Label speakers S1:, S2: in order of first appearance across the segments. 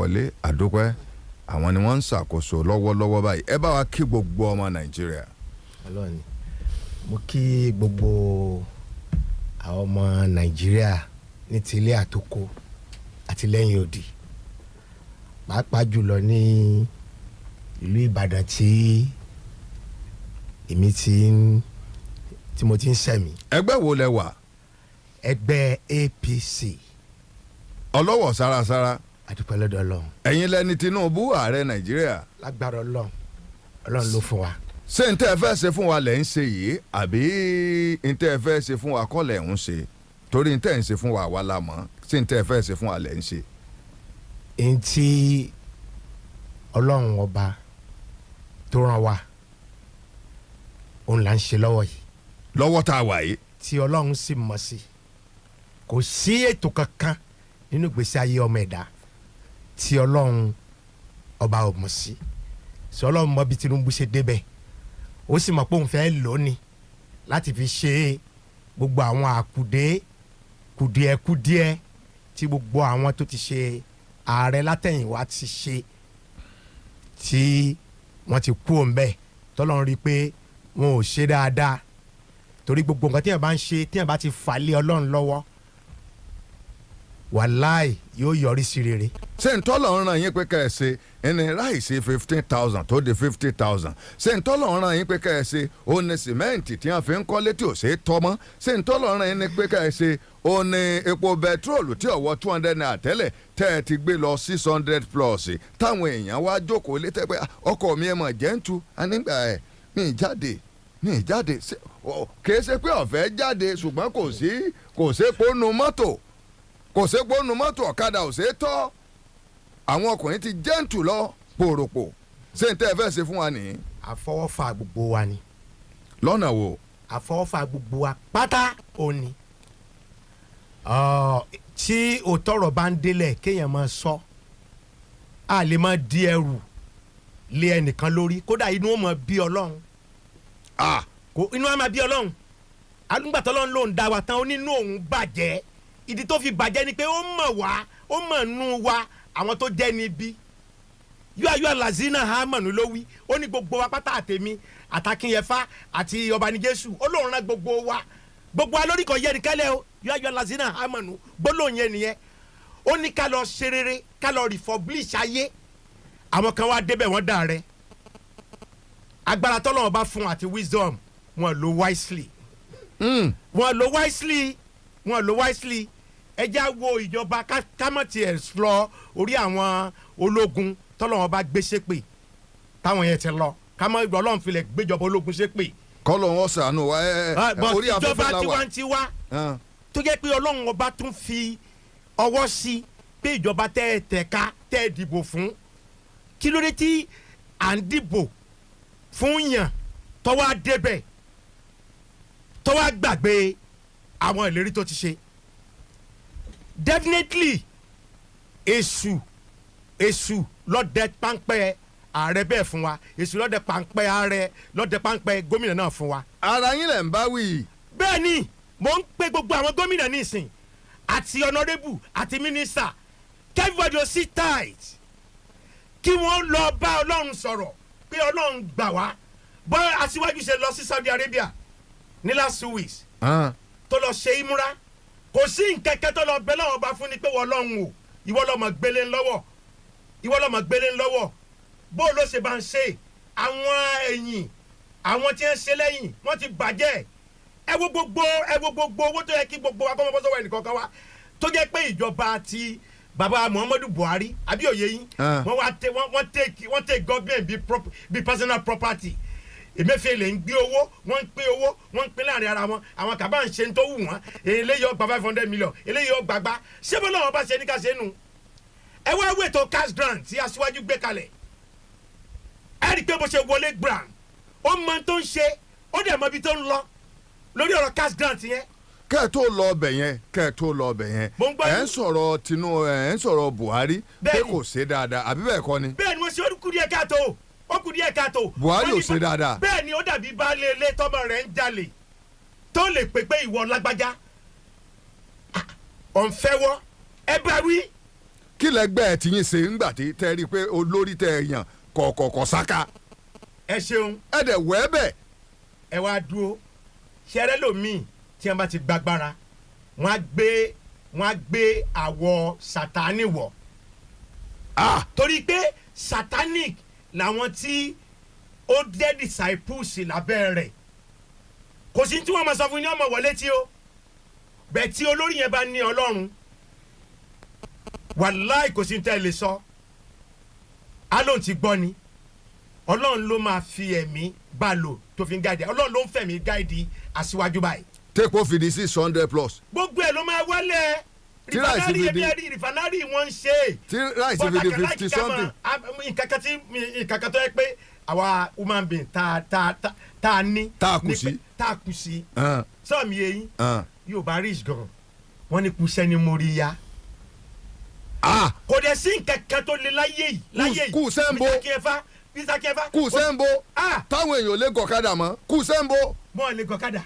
S1: wọlé àdúpẹ́ àwọn ni wọ́n ń ṣàkóso lọ́wọ́lọ́wọ́ báyìí ẹ bá wa kí gbogbo ọmọ Nàìjíríà.
S2: Ọlọ́ni mo kí gbogbo àwọn ọmọ Nàìjíríà ní tilé àtòkò àti lẹ́yìn odi pàápàá jùlọ ní ìlú Ìbàdàn tí mo ti ń sẹ̀mí.
S1: ẹgbẹ́ wo lẹ wà?
S2: ẹgbẹ́ APC.
S1: ọlọ́wọ̀ sárasára.
S2: àdúpẹ́ lọ́dọ̀ Ọlọ́run.
S1: ẹ̀yin lẹni Tinubu ààrẹ Nàìjíríà.
S2: lágbára Ọlọ́run ló fún wa.
S1: ṣé n tẹ́ ẹ fẹ́ ṣe fún wa lẹ̀ ń ṣe yìí àbí n tẹ́ ẹ fẹ́ ṣe fún wa kọ́ lẹ̀ ń ṣe torí n tẹ́ ń ṣe fún wa wà lámọ́ ṣé n tẹ́ ẹ fẹ́ ṣe fún wa lẹ̀ ń ṣe.
S2: n tí Ọlọ́run ọba tó ràn wá òun là ń ṣe lọ́wọ́ yìí.
S1: lọ́wọ́ tá a wà yìí.
S2: tí Ọlọ́run sì mọ̀ sí kò sí ètò kankan nínú ìgbésí ayé ọmọ ẹ̀dá tí Ọlọ́run ọba ò mọ̀ sí sọ Ọlọ́run mọ̀ bí Tinubu ṣe débẹ̀ ó sì mọ̀ pé òun fẹ́ lónìí láti fi ṣe gbogbo àwọn kùdìẹ̀kùdìẹ̀ tí gbogbo àwọn tó ti ṣe ààrẹ látẹ̀yìnwá ti ṣe tí wọ́n ti kú òun bẹ́ẹ̀ tọ́lọ́run rí i pé wọn ò ṣe dáadáa torí gbogbo nǹkan tí yẹn bá ń ṣe tí yẹn bá ti fà lé Ọlọ́run lọ́wọ́ wàláì yóò yọrí sí rere.
S1: ṣé n tọ́lọ̀ ń ràn yín pé ká ẹ ṣe ẹni ráìsì 15,000 tó di 50,000 ṣé n tọ́lọ̀ ń ràn yín pé ká ẹ ṣe ó ní sìmẹ́ǹtì tí wọ́n fi ń kọ́lé tí ò ṣe é tọ́ mọ́ ṣé n tọ́lọ̀ ń ràn yín pé ká ẹ ṣe ó ní epo bẹtiróòlù tí ọ̀wọ́ 200 naira tẹ́lẹ̀ tẹ́ ẹ ti gbé lọ 600 plus táwọn èèyàn wá jókòó létẹ́ pé ọkọ̀ mi ẹ̀ mọ̀ jẹ́ ń tu nígbà ẹ̀ mi ì jáde kì í ṣe pé ọ̀fẹ́ jáde ṣùgbọ́n kò sí pónú mọ́tò ọ̀kadà ò ṣe é tọ́ àwọn ọkùnrin ti jẹ́ǹtù lọ pòròpò ṣé n tẹ́ ẹ fẹ́ ṣe fún wa nìyí.
S2: àfọwọ́fà gbogbo wa ni.
S1: lọ́nà wo.
S2: àfọwọ́fà gbogbo wa pátá òní. tí òtọ́rọ̀ bá ń délẹ̀ kéèyàn máa sọ a lè máa di ẹrù lé ẹnìkan lórí kódà inú ó máa bí Ọlọ́run. inú á máa bí Ọlọ́run alúgbàtọ́ Ọlọ́run ló ń dá wa tán ó nínú òun bàjẹ́ ìdí tó fi bàjẹ́ ni pé ó mọ̀ wá ó mọ̀ nú wa àwọn tó jẹ́ níbí yóò lazina hamanu ló wí ó ní gbogbo wa pátá àtẹ̀mí àtàkìnyẹ̀fà àti ọ̀bánigẹ́sù ó lóun rán gbogbo wa lórí kan yẹ́nì kẹ́lẹ́ o yóò lazina hamanu gbólóhùn yẹn nìyẹn ó ní ká lọ ṣe rere ká lọ refurbish ayé àwọn kan wá débẹ̀ wọ́n dà rẹ agbára tọ́lọ́wọ́n bá fún àti wisdom wọn lo wisely wọn lo wisely ẹjá wo ìjọba kámọ́tì ẹ̀ lọ orí àwọn ológun tọ́lọ́wọ́n bá gbé ṣépè táwọn yẹn ti lọ kámọ́ Ọlọ́run filẹ̀ gbéjọba ológun ṣépè.
S1: kọ́lọ̀ wọn ṣàánú wa orí afẹ́fẹ́ la wà.
S2: ìjọba tiwantiwa tó jẹ́ pé Ọlọ́run ọba tún fi ọwọ́ sí pé ìjọba tẹ́ ẹ tẹ̀ka tẹ́ ẹ dìbò fún kí ló dé tí à ń dìbò fún yàn tọ́wọ́ á débẹ̀ tọ́wọ́ á gbàgbé àwọn ìlérí tó ti ṣe. Definitely èṣù lọ́dẹ páńpẹ́ ààrẹ bẹ́ẹ̀ fún wa èṣù lọ́dẹ páńpẹ́ ààrẹ lọ́dẹ páńpẹ́ gómìnà náà fún wa.
S1: ara yín lẹ̀ ń bá wí.
S2: bẹ́ẹ̀ ni mò ń pe gbogbo àwọn gómìnà nísìn àti honourable àti minister everybody will sit tight kí wọ́n lọ bá Ọlọ́run sọ̀rọ̀ pé Ọlọ́run gbà wá bọ́ aṣíwájú ṣe lọ sí Saudi Arabia ní last 2 weeks tó lọ ṣe ìmúra kò sí nkẹ́kẹ́ tó lọ bẹ lọ́wọ́ bá fún ni pé wọ́n lọ́hùn o ìwọ lọ́mọ gbélé ńlọ́wọ́ bó ló ṣe bá ń ṣe àwọn ẹ̀yìn àwọn tí ń ṣe lẹ́yìn wọ́n ti bàjẹ́ ẹ wo gbogbo owó tó yẹ kí gbogbo wa kọ́mọ́ bọ́sọ̀wọ́ ẹnìkankan wa tó jẹ́ pé ìjọba ti baba Muhammadu Buhari àbí òye yín wọ́n take government bí personal property. Emefiele ń gbé owó wọ́n ń pín owó wọ́n ń pín láàrin ara wọn àwọn kàbá ń ṣe ń tó wù wọ́n eléyìí ó gba 500 million eléyìí ó gbàgbá ṣé bó lọ́wọ́ bá ṣe ní ká ṣe nù. ẹ wá wètò cash grant tí aṣíwájú gbé kalẹ̀ ẹ rí i pé bó ṣe wọlé grant ó mọ tó ń ṣe ó dẹ̀ mọ ibi tó ń lọ lórí ọ̀rọ̀ cash grant yẹn.
S1: kẹ́ ẹ̀ tó lọ ọbẹ̀ yẹn ẹ̀ ń sọ̀rọ̀ Tinubu ẹ̀ ń sọ̀rọ̀ Buhari pé kò ṣe dáadáa àbí bẹ́ẹ̀ kọ́ ni.
S2: bẹ́ẹ̀ ni wọ́n ṣe orúkú díẹ̀ káàtó ó kù díẹ̀ káàtó.
S1: Buhari ò ṣe dáadáa.
S2: bẹ́ẹ̀ ni ó dàbí baálé ilé tọ́mọ rẹ̀ ń jalè tó lè pè pé ìwọ lágbájá ọ̀nfẹ́wọ́ ẹ bá wí.
S1: kí lẹgbẹ́ ẹ̀ tí yín ṣe ńgbà tí tẹ́ rí i pé olórí tẹ́ ẹ yàn kọ̀ọ̀kọ̀ọ̀kọ̀ sáká.
S2: ẹ ṣeun.
S1: ẹ dẹ̀ wẹ́ bẹ̀.
S2: ẹ wá dúró ṣẹrẹ lómi tí wọn bá ti gbàgbára wọn á gbé àwọ̀ Sátánì wọ̀. torí pé satanic làwọn tí ó jẹ́ disciples lábẹ́ rẹ̀ kò sí tí wọ́n máa sọ fún ní ọmọ wọlé tí ó bẹ́ẹ̀ tí olórí yẹn bá ní Ọlọ́run wàláì kò sí ní tẹ́ lè sọ alóhùn ti gbọ́ ni Ọlọ́run ló máa fi ẹ̀mí bá lò tó fi ń gáìdì Ọlọ́run ló ń fẹ̀mí gáìdì aṣíwájú báyìí.
S1: tẹ́kọ̀ fìdí 600 plus.
S2: gbogbo ẹ̀ ló máa wálẹ̀ rìfánárì rìfánárì wọ́n ń ṣe.
S1: tí ráìsì fi di 50 something.
S2: nǹkan kan tó yẹ pé àwa human being tá a ní.
S1: tá a kù sí.
S2: tá a kù sí. sọ́ọ̀mù yẹn yóò bá rí gan wọ́n ní kúṣẹ́ ní mórí ya. kò dẹ̀ sí nǹkan kan tó lé láyé yìí.
S1: kù sẹ́ńbó kù sẹ́ńbó táwọn èèyàn ò lè gọ̀kadà mọ́ kù sẹ́ńbó.
S2: mọ́ ò lè gọ̀kadà.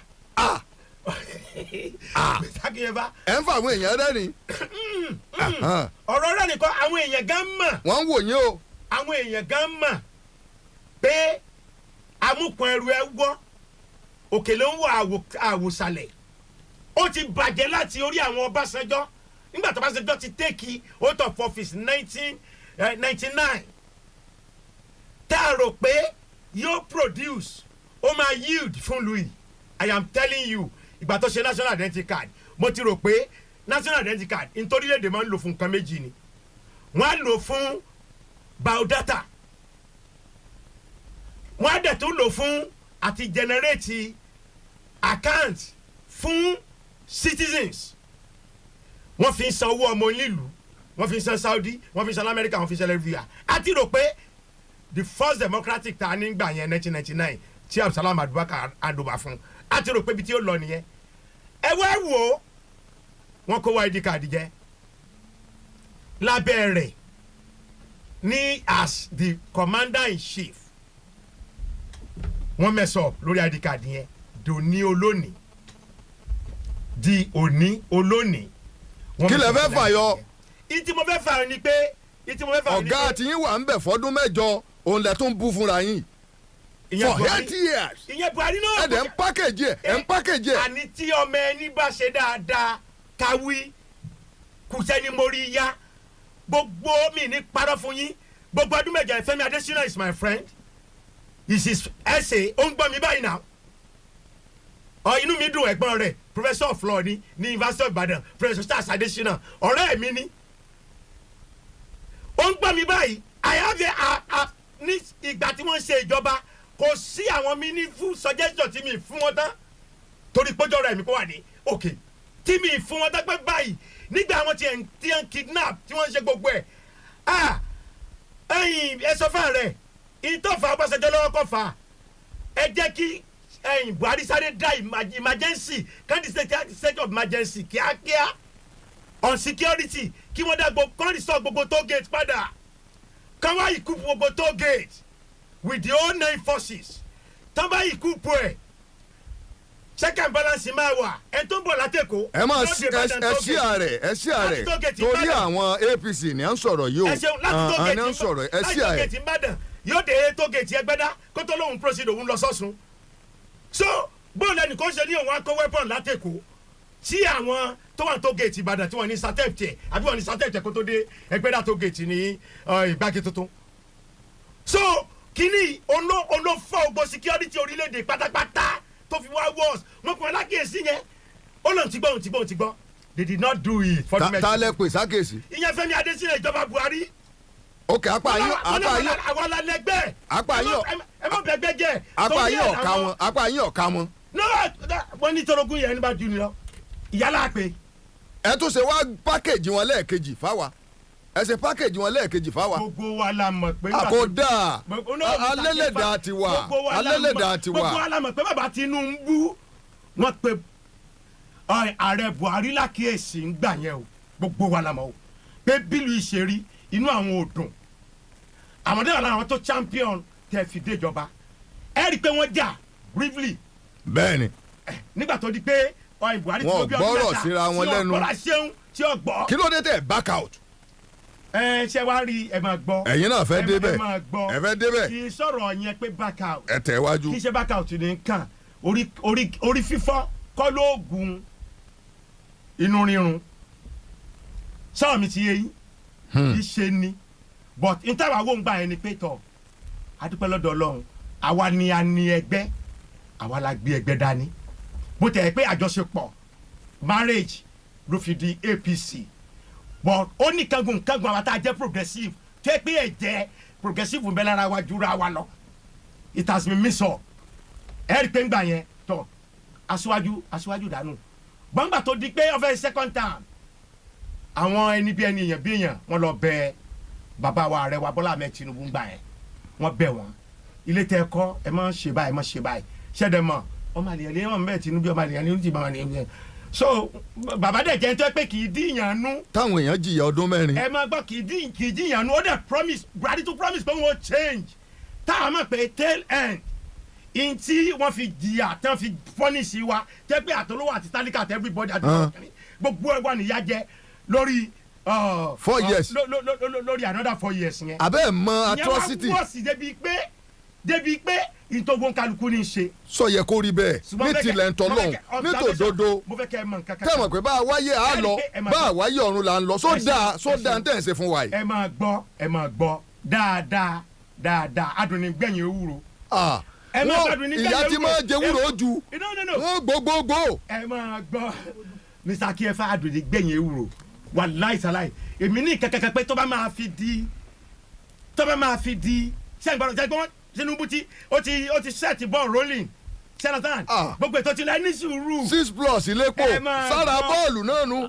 S1: ẹ̀ ń fa àwọn èèyàn rẹ́ ni.
S2: ọ̀rọ̀ rẹ̀ nìkan àwọn èèyàn gan mọ̀.
S1: wọ́n ń wò yín o.
S2: àwọn èèyàn gan mọ̀ pé amúkun ẹrù ẹ wọ́ òkèlè ń wọ àwòsàlẹ̀ ó ti bàjẹ́ láti orí àwọn Ọbásanjọ́ nígbà tó Ọbásanjọ́ ti tẹ́kì out of office 1999 tá a rò pé yóò produce ó máa yield fún Louis. I am telling you ìgbà tó ṣe national identity card mo ti rò pé national identity card nítorí lédè máa ń lò fún nǹkan méjì ni wọ́n á lò fún biodata wọ́n á dẹ̀ tún lò fún àti generate account fún citizens wọ́n fi ń san owó ọmọ onílùú wọ́n fi ń san Saudi wọ́n fi ń san America wọ́n fi ń san lẹ́rìíyà àti rò pé the first democratic ta nígbà yẹn 1999 tí Abdulsalam Abubakar adoba fún àti rò pé ibi tí ó lọ nìyẹn ẹ wá wò ó wọ́n kó ID card jẹ lábẹ́ rẹ̀ ní as the commander in chief wọ́n mess up lórí ID card yẹn dòní olónìí di òní olónìí.
S1: kí lẹ fẹ́ fàyọ.
S2: ìtì mo fẹ́ fàyọ ni pé
S1: ọ̀gá àti yín wà ń bẹ̀ fọ́dún mẹ́jọ òun lẹ̀ tún bú fúnra yín. for 80 years.
S2: ìyẹn Buhari náà.
S1: ẹ̀ dẹ̀ ń pákéjì ẹ̀.
S2: àní tí ọmọ ẹni bá ṣe dáadáa káwí kùsẹ́ni mórí yá gbogbo mi ní parọ́ fún yín gbogbo ọdún mẹ́jọ Fẹ́mi Adésínà is my friend is his essay ó ń gbọ́ mi báyìí náà inú mi dùn ẹ̀gbọ́n rẹ̀ professor of law ní University of Ibadan Professor Charles Adésínà ọ̀rẹ́ mi ní ó ń gbọ́ mi báyìí I have a ní ìgbà tí wọ́n ń ṣe ìjọba kò sí àwọn meaningful suggestion tí mi fún wọn tán torí péjọ rẹ̀ mi kó wà ní òkè tí mi fún wọn tán pé báyìí nígbà àwọn tí ń kidnap tí wọ́n ń ṣe gbogbo ẹ̀ ẹ̀yìn ẹ sọ fún rẹ̀ ìtọ́fà Ọbásanjọ́ lọ́wọ́ kọ́ fà ẹ jẹ́ kí Buhari sáré dá emergency state of emergency kíákíá on security kí wọ́n dá gbogbo toll gate padà kán wá ìkúpù gbogbo toll gate with the whole 9 forces tán bá ìkúpù ẹ̀ check and balance máa wà ẹ tó ń bọ̀ látẹ̀kọ́.
S1: ẹ máa ṣí ààrẹ torí àwọn APC ní à ń sọ̀rọ̀ yìí o ní à ń sọ̀rọ̀ ẹ ṣí ààrẹ.
S2: láti tó gẹ̀ẹ́tì Ìbàdàn yóò dé tó gẹ̀ẹ́tì Ẹgbẹ́dá kó tó lóun proceed òun lọ sọ́sùn. so bóòlù ẹnìkan ṣe ní òun á kó weapon látẹ̀kọ́ tí àwọn tó wà tó gẹ̀ẹ́tì Ìbàdàn tí wọ́n ní satẹ́ẹ̀tì àbí wọ́n ní satẹ́ẹ̀tì kó tó dé Ẹgbẹ́dá tó gẹ̀ẹ́tì ní Ìgbági tuntun. so kínní olófò ògbó security orílẹ̀-èdè pátápátá tó fi wá wọ́ọ̀s wọn kò alákèésí yẹn ó lóun ti gbọ́ they did not do it for the measure.
S1: ta lẹ pè sákèésí.
S2: ìyẹn Fẹ́mi Adésínà ìjọba Buhari.
S1: ok apá yín
S2: àwọn alẹ́gbẹ́.
S1: apá yín
S2: ẹ má bẹ̀gbẹ́ jẹ́.
S1: apá yín ọ̀ka wọn.
S2: no wọ́n ní torogún yẹn nígbà jù ní lọ ìyálà pé.
S1: ẹ tún ṣe wá pákéjì wọn lẹ́ẹ̀kejì fáwa ẹ ṣe pákéjì wọn lẹ́ẹ̀kejì fáwa.
S2: gbogbo wa la mọ̀ pé.
S1: àkódà alẹ́lẹ́dà ti wà alẹ́lẹ́dà ti wà.
S2: gbogbo wa la mọ̀ pé bàbá Tinubu wọ́n pe ààrẹ Buhari lákìyèsí ń gbà yẹn o gbogbo wa la mọ̀ o pé bílù ìṣèrí inú àwọn ò dùn àwọn dẹ́wà lára àwọn tó champion tẹ̀ fi déjọba ẹ rí i pé wọ́n jà briefly.
S1: bẹ́ẹ̀ni.
S2: nígbà tó di pé Buhari
S1: wọn gbọ́rọ̀ síra wọn lẹ́nu
S2: tí ó gbọ́.
S1: kí ló dé tẹ̀ back out.
S2: ṣé wàá rí ẹ máa gbọ́.
S1: ẹ̀yin náà fẹ́ débẹ̀ ẹ fẹ́ débẹ̀.
S2: kì í sọ̀rọ̀ yẹn pé back out.
S1: ẹ tẹ̀ wájú.
S2: kì í ṣe back out ní kàn orí fífọ́ kọ́ lóògùn inú rírun sọ́ọ̀ mi ti yé yín kì í ṣe ni but n táwa wò ń gbà yẹn ni pé tọ̀ adúpẹ́ lọ́dọ̀ Ọlọ́run àwa ni a ní ẹgbẹ́ àwa la gbé ẹgbẹ́ dání bó tẹ̀ pé àjọṣepọ̀ marriage ló fi di APC but ó ní kángun àwa tá a jẹ́ progressive tẹ́ pé ẹ̀jẹ̀ progressive ń bẹ lára wa jura wa lọ it has been mixed up ẹ rí i pé ń gbà yẹn tọ̀ aṣíwájú dànù gbọ́ngbà tó di pé ọ̀fẹ́ second time àwọn ẹni bí ẹni èèyàn bí èèyàn wọ́n lọ bẹ bàbá wa Ààrẹ wa Bọ́lá Ahmed Tinubu ń gbà yẹn wọ́n bẹ̀ wọ́n ilé tẹ́ kọ́ ẹ má ṣe báyìí ẹ má ṣe báyìí ṣẹ́dẹ̀ mọ̀ ọmọ àlèyàn lè mọ̀ bẹ́ẹ̀ Tinubu ọmọ àlèyàn lè ti bá wọn ní so bàbá dẹ̀ jẹ́ tó pé kì í díyàn nú.
S1: táwọn èèyàn jìyà ọdún mẹ́rin.
S2: ẹ máa gbọ́ kì í díyàn nú ó dẹ̀ promise Buhari to promise pé wọ́n change táwọn mọ̀ pé tail end in tí wọ́n fi jìyà tán fi fọ́nìṣì wa tẹ́ pé àtolówó àti tálíkà àti everybody àti gbogbo ẹ̀wọ̀n nìyá jẹ lórí
S1: 4 years
S2: lórí another 4 years yẹn.
S1: abẹ́ mọ atrocity.
S2: ìyẹn wá wọ́ọ̀sì débi pé ìtògbón kálukú ní í ṣe.
S1: sọ yẹ kó rí bẹ́ẹ̀ ní tilẹ̀ ń tọ́lọ́hún nítòdodo tẹ́mọ̀ pé bá a wáyé à lọ bá a wáyé ọ̀run là ń lọ sódà ń tẹ̀ ń ṣe fún wa yìí.
S2: ẹ máa gbọ́ dáadáa adùn ní gbẹ̀yìn ewúro.
S1: ìyá tí máa jẹ wúro ju wọn gbogbogbò.
S2: ẹ máa gbọ́ Mr. Akínyẹ̀fà adùn ní gbẹ̀yìn ewúro wàláì sàláì èmi ní kẹkẹkẹ pé tó bá máa fi di sẹ́gbọ́n Tinubu ó ti set ball rolling Jonathan gbogbo ètò tilẹ̀ ní sùúrù.
S1: 6+ ilépo sára bọ́ọ̀lù náà nu.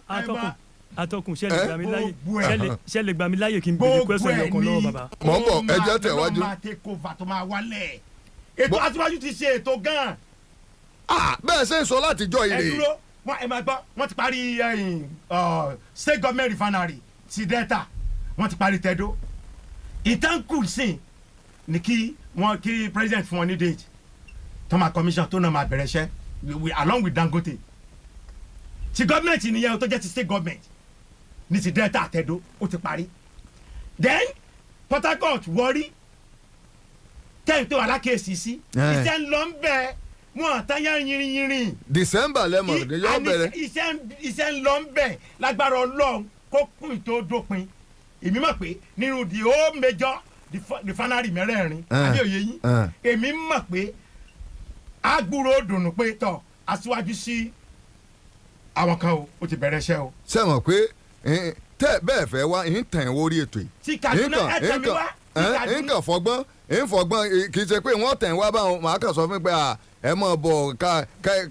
S3: atọ́kùn ṣẹlẹ̀ gbà mí láyè kí n bèrè question yọkan lọ́wọ́ bàbá.
S1: mọ̀ ń bọ̀ ẹjẹ́ tẹ̀ wájú.
S2: ọlọ́run máa take over tó máa wálẹ̀ ètò àtiwájú ti ṣe ètò gan.
S1: bẹ́ẹ̀ ṣe ń sọ látijọ́ ire.
S2: ẹ dúró ẹ máa gbọ́ wọ́n ti parí state government refinery ti Delta wọ́n ti parí Tedo ìtànkù sí ni kí president fún wọn ní date tó máa commission tó náà máa bẹ̀rẹ̀ iṣẹ́ along with Dangote ti government nìyẹn tó jẹ́ ti state government ní ti Delta Tedo ó ti parí then Port Harcourt Warri tẹ́yìn tó alákèésí sí iṣẹ́ ń lọ ń bẹ́ẹ̀ wọn àtàyà yìnrìn.
S1: December lẹ́mọ̀ ní yọ bẹ̀rẹ̀.
S2: iṣẹ́ ń lọ ń bẹ̀ lágbára Ọlọ́run kó kún ìtò dópin èmi mọ̀ pé nínú the whole major refinery mẹ́rẹ̀ẹ̀rin adéoyè yín èmi mọ̀ pé agbúrò dùnú pé tọ̀ aṣíwájú sí àwọn kan o ó ti bẹ̀rẹ̀ iṣẹ́ o.
S1: sẹ́wọ̀n pé tẹ́ bẹ́ẹ̀ fẹ́ wá ń tàn wórí ètò yìí.
S2: tí Kaduna ẹ̀ tẹ̀ mí wá.
S1: nǹkan fọgbọ́n kì í ṣe pé wọ́n tẹ̀ wá báwọn màá kàn sọ fún pé ẹ mọ̀ bọ̀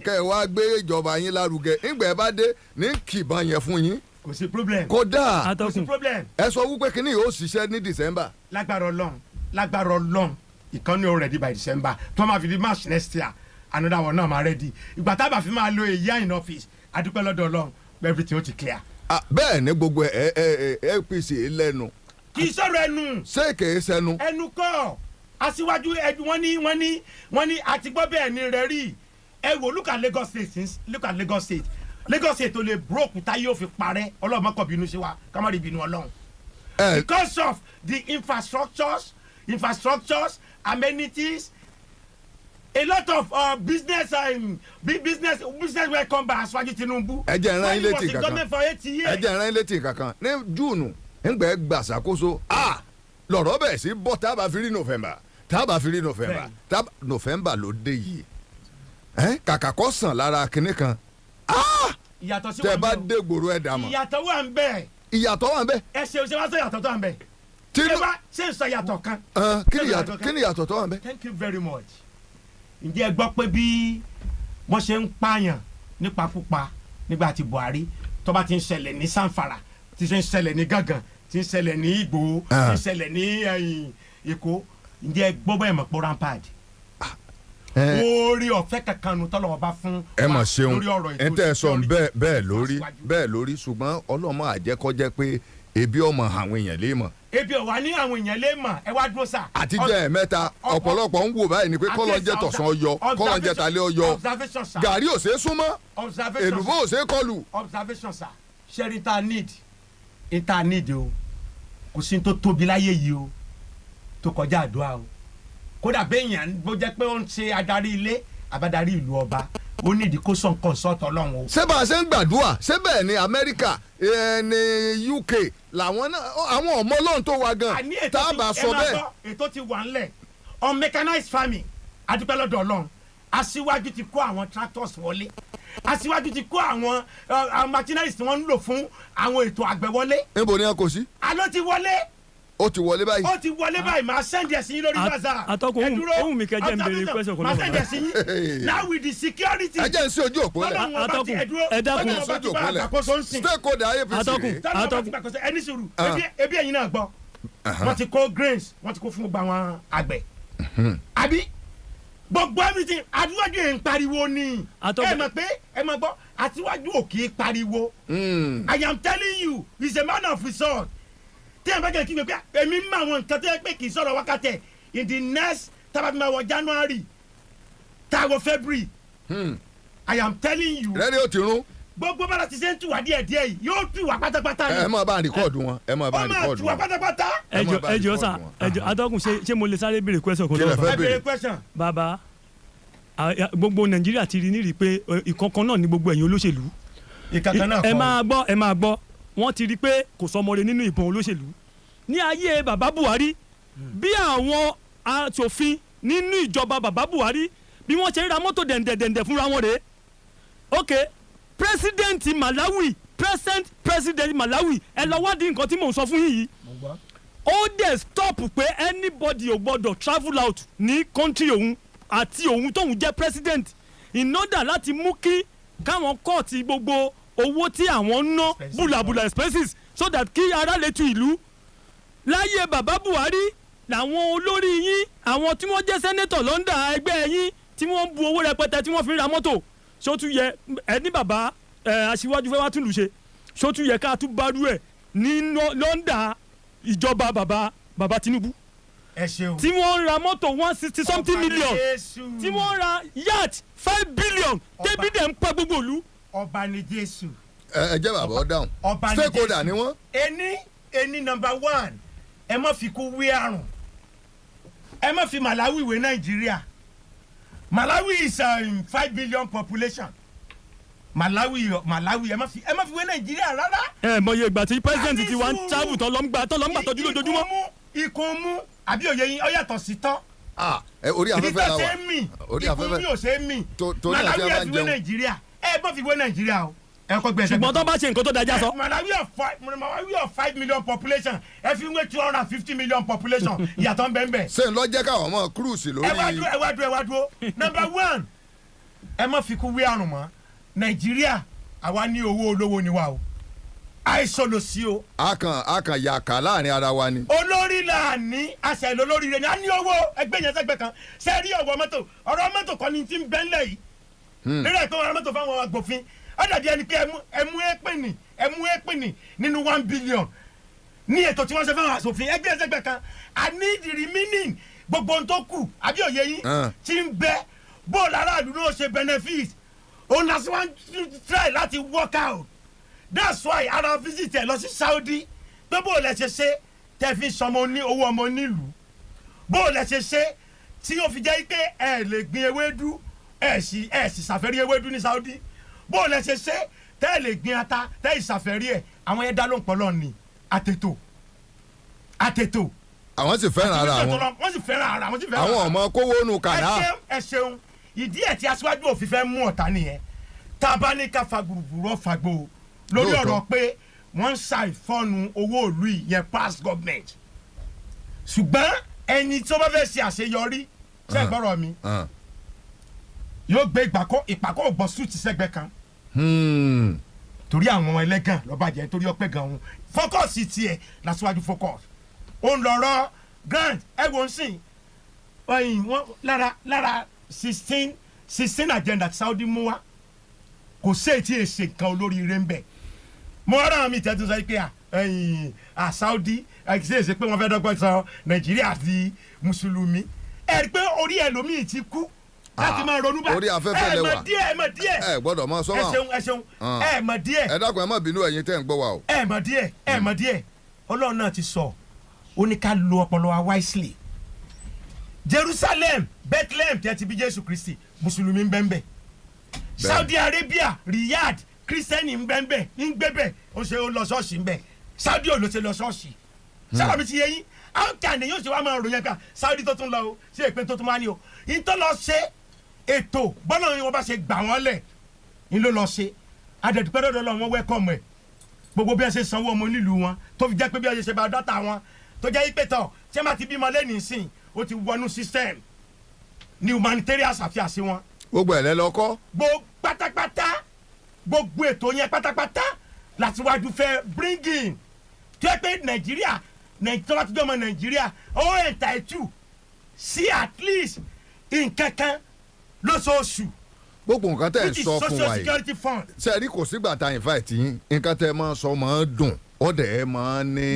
S1: ká wá gbé ìjọba yín lárugẹ nígbà ẹ bá dé ní kìbọn yẹn fún yín.
S2: kò sí problem.
S1: kódà
S2: kò sí problem.
S1: ẹ sọ wípé kínní yóò ṣiṣẹ́ ní December.
S2: lágbára Ọlọ́run ìkànnì ó ready by December tó máa fi di March next year another one náà máa ready ìgbà tá a bá fi máa lo a year in office adúpẹ́ lọ́dọ̀ Ọlọ́run everything ó ti clear.
S1: bẹ́ẹ̀ ni gbogbo APC lẹ́nu.
S2: kì í sọ̀rọ̀ ẹnu.
S1: ṣé kìí sẹ́nu.
S2: ẹnu kọ́ aṣíwájú wọ́n ní àti gbọ́ bẹ́ẹ̀ ni rẹ̀ rí ẹ wò look at Lagos State tó lè broke táyé ò fi parẹ́ Ọlọ́run má kó bínú sí wa ká má rí bínú Ọlọ́run. Because of the infrastructures amenities a lot of business welcome by aṣíwájú Tinubu.
S1: ẹ jẹ́ ìran ilé tì kankan ní Júùnù ńgbẹ́ gbàṣàkóso lọ̀rọ̀ bẹ̀ sí bọ́ tá a bá fi rí November ló dé yìí kàkà kọ́ sàn lára kinní kan tẹ bá dé gbòòrò ẹ̀ dà mọ́.
S2: ìyàtọ̀ wà ń bẹ̀. ẹ ṣe wá sọ ìyàtọ̀ tó wà ń bẹ̀. ẹ bá ṣe ń sọ ìyàtọ̀ kan.
S1: kí ni ìyàtọ̀ tó wà ń bẹ̀.
S2: thank you very much. ǹjẹ́ ẹ gbọ́ pé bí wọ́n ṣe ń pààyàn nípakúpa nígbà tí Buhari tó bá ti ń ṣẹlẹ̀ ní Sanfara ti ń ṣẹlẹ̀ ní Gángan ti ń ṣẹlẹ̀ ní Ìgbòho ti ń ṣẹlẹ̀ ní Èkó ǹjẹ́ ẹ gbọ́ bẹ́ẹ̀ mọ̀ pé rampart orí ọ̀fẹ́ kankan nu tọ́lọ́wọ́ bá fún
S1: wa lórí ọ̀rọ̀ ètò ìṣòro. ẹ tẹ́ ẹ sọ bẹ́ẹ̀ lórí ṣùgbọ́n ọlọ́mọ àjẹkọ́jẹ́ pé ebi ọmọ àwọn èèyàn lè mọ̀.
S2: ebi ọ̀wá ní àwọn èèyàn lè mọ̀ ẹ wá dúró sà.
S1: àtijọ́ ẹ̀ mẹ́ta ọ̀pọ̀lọpọ̀ ń wò báyìí ni pé kọ́lọ́njẹ tọ̀sán ọyọ kọ́lọ́njẹ tàlẹ́ ọyọ gàrí ò ṣe é súnmọ́ èlùbọ́ ò ṣe é kọlù.
S2: observation sà ṣẹ́rí ta need o kò sí tó tóbi láyé yìí o tó kọjá àdúrà o kódà béèyàn bó jẹ́ pé ó ń ṣe adarí ilé àbádarí ìlú ọba ó nídìí kó sọ nǹkan sọ́tọ̀ ọlọ́run o.
S1: ṣé bá a ṣe ń gbàdúrà ṣé bẹ́ẹ̀ ni Amẹ́ríkà ní UK làwọn náà àwọn ọmọ ọlọ́run tó wà gan tá a bá sọ bẹ́ẹ̀.
S2: ètò ti wà ńlẹ̀ on mechanized farming adúpẹ́ lọ́dọ̀ ọlọ́run aṣíwájú ti kó àwọn tractors wọlé aṣíwájú ti kó àwọn machineries tí wọ́n ń lò fún àwọn ètò àgbẹ̀ wọlé.
S1: níbo ni wọn kò sí.
S2: àló ti wọlé.
S1: ó ti wọlé báyìí.
S2: ó ti wọlé báyìí máa sẹ́ndì ẹ̀sìn yín lórí WhatsApp.
S3: àtọkùn ohun mi kẹjẹ ń bèrè question kan
S2: máa
S3: lọ́wọ́.
S2: sẹ́ndì ẹ̀sìn yín now with the security.
S1: ẹ jẹ́ ń sí ojú òpó lẹ̀.
S3: àtọkùn ẹ dákun
S1: stakeholder APC rè.
S2: àtọkùn ẹni sùúrù ebi ẹ̀yin náà gbọ́ wọ́n ti kó grains wọ́n ti kó fún gbogbo àwọn àgbẹ̀ àbí gbogbo everything àtiwájú yẹn ń pariwo ni ẹ mọ̀ pé ẹ mọ̀ gbọ́ àtiwájú ò kì í pariwo I am telling you he is a man of result tí ẹ bá jẹ́ kí n pé èmi ń mọ àwọn nǹkan tó yẹ pé kì í sọ̀rọ̀ wákàtẹ́ in the next tábàtúmọ̀ wọ January táwọ February I am telling you
S1: rẹ́rẹ́ ó ti rún.
S2: gbogbo bára ti ṣe ń tùwà díẹ̀ díẹ̀ yìí yóò tùwà pátápátá ni.
S1: ẹ máa bá rìkọ́ọ̀dù wọn ẹ máa bá rìkọ́ọ̀dù wọn.
S2: ó máa tùwà pátápátá.
S3: ẹjọ sà ẹjọ àtọkùn ṣé mo lè sáré béèrè question kan lọ́wọ́.
S2: ẹ béèrè question.
S3: bàbá gbogbo Nàìjíríà ti rí ní rí pé ìkankan náà ni gbogbo ẹ̀yin olóṣèlú.
S2: ìkankan náà kọ́
S3: ẹ máa gbọ́ wọ́n ti rí pé kò sọmọre nínú ìbọn olóṣèlú. ní ayé bàbá Buhari bí àwọn aṣòfin nínú ìjọba bàbá Buhari bí wọ́n ṣe ń ra mọ́tò dẹ̀ǹdẹ̀dẹ̀ǹdẹ̀ fúnra wọn rèé. okay president Malawi ẹ lọ wádìí nǹkan tí mò ń sọ fún yín yìí ó dẹ̀ stop pé anybody ò gbọ́dọ̀ travel out ní country òun àti òun tóun jẹ́ president in order láti mú kí káwọn kọ́ọ̀tì gbogbo owó tí àwọn ń ná búlàbúlà expenses so that kí ara lè tu ìlú láyé bàbá Buhari làwọn olórí yín àwọn tí wọ́n jẹ́ senator lọ́ndà ẹgbẹ́ yín tí wọ́n ń bu owó rẹpẹtẹ tí wọ́n fi ń ra mọ́tò sótú yẹ ẹni bàbá aṣíwájú fẹ́ wá tún lù ṣe sótú yẹ ká tún bá rú ẹ̀ ní lọ́ndà ìjọba bàbá Tinubu
S2: ẹ ṣeun
S3: tí wọ́n ń ra mọ́tò 160 something million tí wọ́n ń ra yacht 5 billion tẹ́bí dẹ̀ ń pa gbogbo ìlú.
S2: ọba ni Jésù.
S1: ẹ jẹ́ bàbá ọ dáhùn stakeholder ni wọ́n.
S2: ení number one ẹ má fi kú wí àrùn ẹ má fi Malawi wé Nàìjíríà. Malawi is 5 billion population. Malawi ẹ má fi wé Nàìjíríà rárá.
S3: ẹ mọye ìgbà tí president ti wá ń travel tó lọ ń gbà tọ́jú lójoojúmọ́.
S2: ikùn mú àbí òye yín ó yàtọ̀ sí tán.
S1: orí afẹ́fẹ́ la wà
S2: orí afẹ́fẹ́ ikùn mi ò ṣe é mì. Malawi ẹ fi wé Nàìjíríà ẹ má fi wé Nàìjíríà o.
S3: ṣùgbọ́n tó bá ṣe nǹkan tó dájá sọ.
S2: Malawi of 5 million population ẹ fi wé 250 million population ìyàtọ̀ nbẹ̀nbẹ̀.
S1: ṣé ń lọ jẹ́ káwọn ọmọ cruise lórí.
S2: ẹ wá dúró number one ẹ má fi kú wí àrùn mọ́ Nàìjíríà àwa ní owó olówó ni wa o àìsàn ló sí o.
S1: a kàn yàkà láàrin ara wa ni.
S2: olórí là ní àṣà ìlú olórí rẹ ni a ní owó ẹgbẹ́ yẹn sẹ́gbẹ́ kan sẹ́ẹ̀rí ọ̀rọ̀ mọ́tò kọ́ ni ti ń bẹ́ńlẹ̀ yìí lórí ẹ̀kọ́ ọ̀rọ̀ mọ́tò fáwọn agbófin ọ̀dàdí ẹni pé ẹmú èpìnì nínú 1 billion ní ètò tí wọ́n ṣe fáwọn aṣòfin ẹgbẹ́ yẹn sẹ́gbẹ́ kan a ní the remaining gbogbo ohun tó kù àbí òye yín ti ń bẹ bóòlù aráàlú náà ṣe benefit òun náà sì wá ń try láti work out. That's why ara visit ẹ lọ sí Saudi pé bó lẹ ṣe ṣe tẹ fi sọmọ ní owó ọmọ nílùú bó lẹ ṣe ṣe tí ó fi jẹ́ pé ẹ lè gbin ewédú ẹ sì ṣàfẹ́rí ewédú ní Saudi bó lẹ ṣe ṣe tẹ lè gbin ata tẹ ìṣàfẹ́rí ẹ àwọn yẹn dá ló ń pọ̀ lọ́ọ̀ ni àtètò.
S1: àwọn sì fẹ́ràn ara wọn
S2: wọ́n sì fẹ́ràn ara wọn.
S1: àwọn ọmọ kówó nù kàná.
S2: ẹ ṣeun ìdí ẹ̀ tí aṣíwájú òfin fẹ́ mú ọ̀tá nìyẹn tá a bá ní ká fa gbùrùgbùrù ọ̀fàgbò lórí ọ̀rọ̀ pé wọ́n ń ṣàìfọ́nu owó ìlú yẹn past government ṣùgbọ́n ẹni tó bá fẹ́ ṣe àṣeyọrí ṣe ìgbọ́rọ̀ mi yóò gbé ìpàkọ́ ògbọ́n sùtì sẹ́gbẹ́ kan torí àwọn ẹlẹ́gàn lọ́bàjẹ́ torí ọpẹ́ gan òun fọ́kọ̀sì tiẹ̀ lásìwájú fọ́kọ̀s ó ń lọ́rọ́ grant ẹ̀wọ̀n sìn wọ́n lára 16 agenda tí Saudi mú wá kò sí ètí èsè nǹkan olóríire ń bẹ̀ mo rán mi tẹ́tù sọ pé Saudi ṣe é ṣe pé wọ́n fẹ́ dọ́gbọ́n sọ Nàìjíríà di mùsùlùmí ẹ rí i pé orí ẹlòmíì ti kú láti máa ronú bá
S1: orí afẹ́fẹ́ lẹ́wà
S2: ẹ mọ̀ díẹ̀
S1: ẹ gbọ́dọ̀ mọ sọ́wọ́n
S2: ẹ ṣeun ẹ mọ̀ díẹ̀
S1: ẹ dákun ẹ má bínú ẹ̀yin tẹ́ ń gbọ́ wa o.
S2: ẹ mọ̀ díẹ̀ Ọlọ́run náà ti sọ ó ní ká lo ọpọlọ wa wisely. Jerusalem Bethlehem tí a ti bí Jésù Kristi mùsùlùmí ń bẹ́ẹ̀ Saudi Arabia Riyadh kírísítẹ́nì ń bẹ́ẹ̀ ń gbébẹ̀ ó ṣe ó lọ ṣọ́ọ̀ṣì ń bẹ̀ Saudi ò ló ṣe lọ ṣọ́ọ̀ṣì sábà mi ti yẹ yín àwọn kàní yóò ṣe wá máa ròyìn ká Saudi tó tún lọ o ṣé èpè tó tún máa ní o yín tó lọ ṣe ètò bọ́lá wọn bá ṣe gbà wọ́n lẹ̀ yín ló lọ ṣe adẹ̀dùpẹ́ dọ́dọ̀ lọ wọn wẹ́kọ̀mù ẹ̀ gbogbo bí ẹ ṣe sanwó ọmọ nílùú wọn tó fi jẹ́ pé bí ẹ ṣe bá dọ́tà wọn tó jẹ́ pé tọ̀ ṣé má ti bímọ lẹ́nìí sìn ó ti wọnú system ní humanitarian àfihàn sí wọn.
S1: gbogbo ẹ̀ lẹ́ lọ kọ́.
S2: gbogbo pátápátá gbogbo ètò yẹn pátápátá láti wájú fẹ́ bring in tó yẹ pé Nàìjíríà tó bá ti jọ́ ọmọ Nàìjíríà ó entitled sí at least nǹkan kan lóṣooṣù.
S1: gbogbo nǹkan tẹ̀ ń sọ fún wa
S2: social security fund.
S1: yìí sẹ́ẹ̀rí kò sígbà tá invite yín nǹkan tẹ̀ máa sọ máa dùn ó dẹ̀ ẹ́ máa ní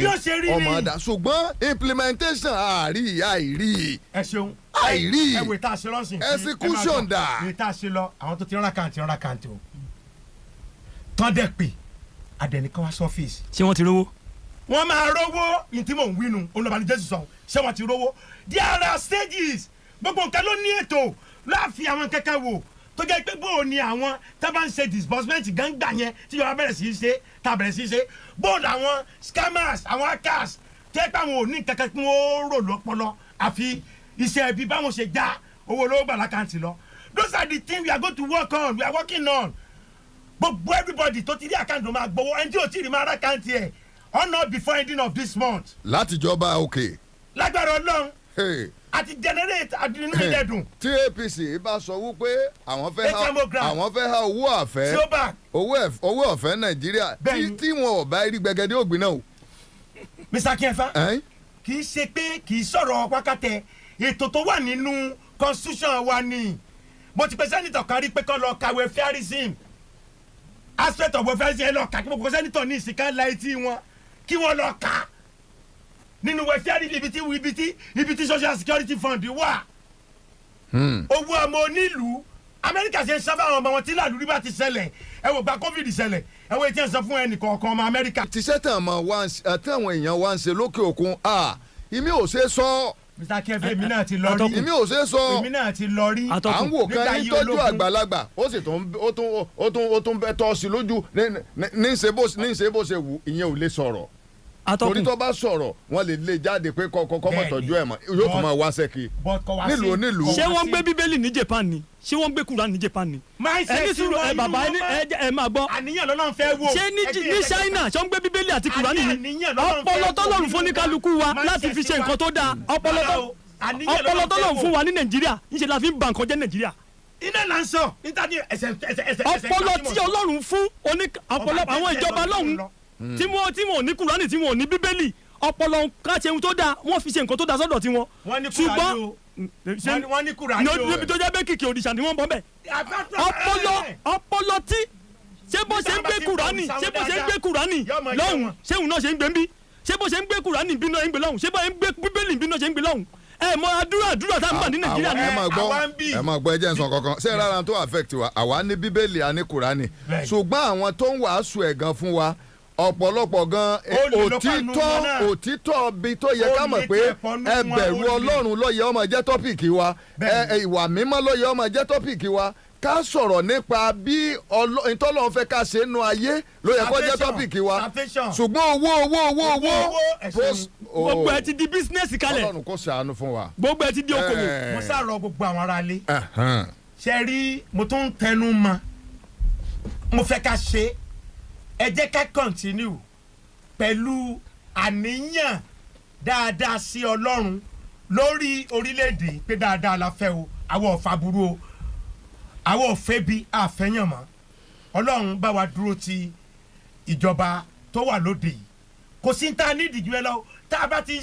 S1: ọmọ ọ̀dà ṣùgbọ́n implementation àìrí.
S2: ẹ ṣeun
S1: àìrí
S2: ẹ wò tá a ṣe lọ́sìn.
S1: execution dà.
S2: wò tá a ṣe lọ àwọn tó ti rán kàǹtì o tán dẹ̀ pé àdẹ̀nìkan wá sọ́fíìsì.
S3: ṣé wọ́n ti rówó.
S2: wọ́n máa rówó ní tí mò ń wínu olùbàdàn Jésù sọ ṣé wọ́n ti rówó. there are stages gbogbo nǹkan ló ní ètò láàfin àwọn kẹ́kẹ́ wò tó jẹ́ pé bó o ní àwọn tá a bá ń ṣe disbursement gángbà yẹn tí yọ̀ọ́ bẹ̀rẹ̀ sí í ṣe tá a bẹ̀rẹ̀ sí í ṣe bó o làwọn scammers àwọn hackers tẹ́ pé àwọn ò ní kankan tí wọ́n rò lọ́pọlọ àfi iṣẹ́ ibi báwọn ṣe já owó olówó gbà lákàntì lọ. Those are the things we are going to work on we are working on. gbogbo everybody tó ti rí àkáǹtì máa gbowó ẹni tí ò tí ì rí máa rà àkáǹtì ẹ̀ on not before ending of this month.
S1: látijọba òkè.
S2: lágbára Ọlọ́run àti generate àdínú ìdẹ̀dùn.
S1: tí APC bá sọ wípé àwọn fẹ́ ha owó ọ̀fẹ́ Nàìjíríà tí wọn ò bá rí gbẹgẹdẹ ògbìn náà o.
S2: Mr. Kiefa kì í ṣe pé kì í sọ̀rọ̀ wákàtẹ́ ètò tó wà nínú constitution wa ni mo ti pe sẹ́nitọ̀ kan rí pé kọ́ lọ ka welfareism aspect of welfareism ẹ lọ kà kí mo kọ́ sẹ́nitọ̀ ní ìsìnká láìtì wọn kí wọ́n lọ kà nínú welfare ibi tí social security fund wà. owó ọmọ onílùú Amẹ́ríkà ṣe ń sábà àwọn ọmọ wọn tí làlúrí bá ti ṣẹlẹ̀ ẹ wò gba COVID ṣẹlẹ̀ ẹ wò etí ẹ̀ sọ fún ẹnì kọ̀ọ̀kan ọmọ Amẹ́ríkà.
S1: tíṣẹ́ táwọn èèyàn wá ń ṣe lókè òkun ìmí ò ṣe sọ.
S2: Mr. Kiefa èmi náà ti lọ rí.
S1: ìmí ò ṣe sọ.
S2: èmi náà ti lọ rí.
S1: à ń wò ká yín tọ́jú àgbàlagbà ó sì tún bẹ́ tọ́ sí lójú ní ṣe bó ṣe wù ìyẹn ò lè sọ̀rọ̀. torí tó bá sọ̀rọ̀ wọ́n lè lé jáde pé kọ́kọ́ mọ̀ tọ́jú ẹ̀ mọ́ yóò tún máa wá sẹ́kì. nílùú.
S3: ṣé wọ́n gbé bíbélì ní Japan ni ṣé wọ́n gbé Kùránì ní Japan ni. ẹni sùúrù bàbá ẹ máa gbọ́.
S2: àníyàn lọ́nà fẹ́ wò.
S3: ṣé ní China ṣé wọ́n gbé bíbélì àti Kùránì ni. ọpọlọ tọ́lọ́run fún ní kálukú wa láti fi ṣe nǹkan tó dáa ọpọlọ tọ́lọ́run fún wa ní Nàìjíríà níṣẹ́ la fi ń ba nǹkan jẹ́ Nàìjíríà.
S2: iná là ń sọ
S3: ọpọlọ tí Ọlọ́run fún àwọn ìjọba lọ́hùn tí wọn ò ní Kùránì tí wọn ò ní bíbélì ọpọlọ ká ṣe ohun tó dáa wọn fi ṣe nǹkan tó dáa sọ́dọ̀ tiwọn.
S2: wọ́n ní Kùránì o.
S3: níbi tó jẹ́ bẹ́ẹ̀ kìkì òrìṣà ni wọ́n bọ́ bẹ́ẹ̀. ọpọlọ tí ṣé bó ṣe ń gbé Kùránì lọ́hùn ṣéhùn náà ṣe ń gbé ń bí ṣé bó ṣe ń gbé Kùránì bí náà ń gbé lọ́hùn ṣé bó ṣe ń gbé bíbélì bí náà ṣe ń gbé lọ́hùn ẹ mọ àdúrà tá a ń gbà ní Nàìjíríà ni.
S1: ẹ máa gbọ́ ẹ jẹ́ n sọ kankan ṣé rárá tó affect wa àwa ní bíbélì a ní Kùránì ṣùgbọ́n àwọn tó ń wàásù ẹ̀ gan fún wa ọ̀pọ̀lọpọ̀ gan òtítọ́ bí tó yẹ ká mọ̀ pé ẹ bẹ̀rù Ọlọ́run ló yẹ ó máa jẹ́ tọ́pìkì wa ìwà mímọ́ ló yẹ ó máa jẹ́ tọ́pìkì wa ká sọ̀rọ̀ nípa bí ìtọ́lọ́run fẹ́ ká ṣe nu ayé ló yẹ kó jẹ́ tọ́pìkì wa ṣùgbọ́n owó
S3: gbogbo ẹ ti di bísínẹ́sì kalẹ̀
S1: Ọlọ́run kó ṣàánú fún wa
S3: gbogbo ẹ ti di okòwò.
S2: mo sàrọ̀ gbogbo àwọn aráalé ṣe rí mo tún ń tẹnu mọ́ mo fẹ́ ká ṣe ẹ jẹ́ ká continue pẹ̀lú àníyàn dáadáa sí Ọlọ́run lórí orílẹ̀-èdè pé dáadáa la fẹ́ o àwọn ọ̀fà burú o àwọn ọ̀fẹ́ bí àfẹ́yàn mọ́ Ọlọ́run bá wa dúró ti ìjọba tó wà lóde yìí kò sí ní ta nídìí jù ẹ lọ tá a bá ti